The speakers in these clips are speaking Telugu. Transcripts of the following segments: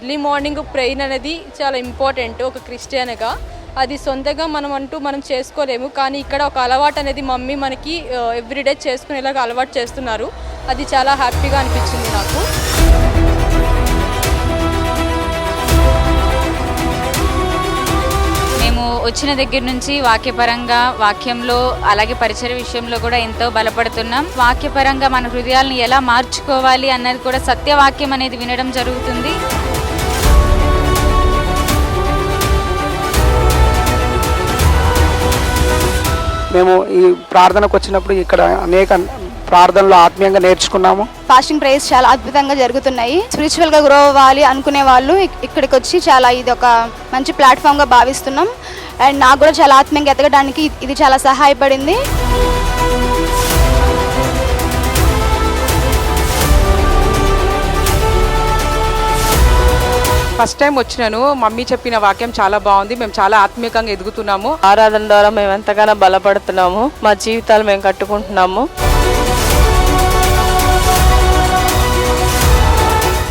ఎర్లీ మార్నింగ్ ప్రేయర్ అనేది చాలా ఇంపార్టెంట్ ఒక క్రిస్టియన్గా. అది సొంతంగా మనం చేసుకోలేము, కానీ ఇక్కడ ఒక అలవాటు అనేది మమ్మీ మనకి ఎవ్రీడే చేసుకునేలాగా అలవాటు చేస్తున్నారు. అది చాలా హ్యాపీగా అనిపించింది నాకు. వచ్చిన దగ్గర నుంచి వాక్యపరంగా వాక్యంలో అలాగే పరిచయ విషయంలో కూడా ఎంతో బలపడుతున్నాం. వాక్యపరంగా మన హృదయాలను ఎలా మార్చుకోవాలి అన్నది కూడా సత్యవాక్యం అనేది వినడం జరుగుతుంది. మేము ఈ ప్రార్థనకు వచ్చినప్పుడు ఇక్కడ అనేక ప్రార్థనలు ఆత్మీయంగా నేర్చుకున్నాము. ఫాస్టింగ్ ప్రేయర్స్ చాలా అద్భుతంగా జరుగుతున్నాయి. స్పిరిచువల్ గా గ్రో అవ్వాలి అనుకునే వాళ్ళు ఇక్కడికి వచ్చి చాలా ఇది ఒక మంచి ప్లాట్ఫామ్ గా భావిస్తున్నాం. అండ్ నాకు కూడా చాలా ఆత్మీయంగా ఎదగడానికి ఇది చాలా సహాయపడింది. ఫస్ట్ టైం వచ్చినాను. మమ్మీ చెప్పిన వాక్యం చాలా బాగుంది. మేము చాలా ఆత్మీయంగా ఎదుగుతున్నాము. ఆరాధన ద్వారా మేము ఎంతగానో బలపడుతున్నాము. మా జీవితాలు మేము కట్టుకుంటున్నాము.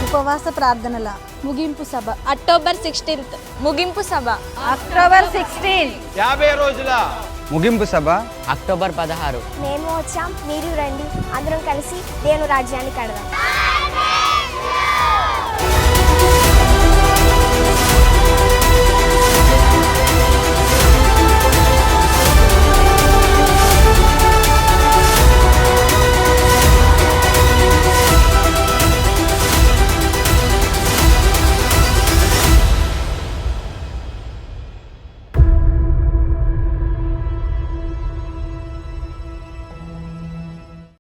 ఉపవాస ప్రార్థనల ముగింపు సభ అక్టోబర్ 16 ముగింపు సభ. అక్టోబర్ 16 50 రోజుల ముగింపు సభ అక్టోబర్ 16. మేము వచ్చాం, మీరు రండి, అందరం కలిసి దేవుని రాజ్యాన్ని కడదాం.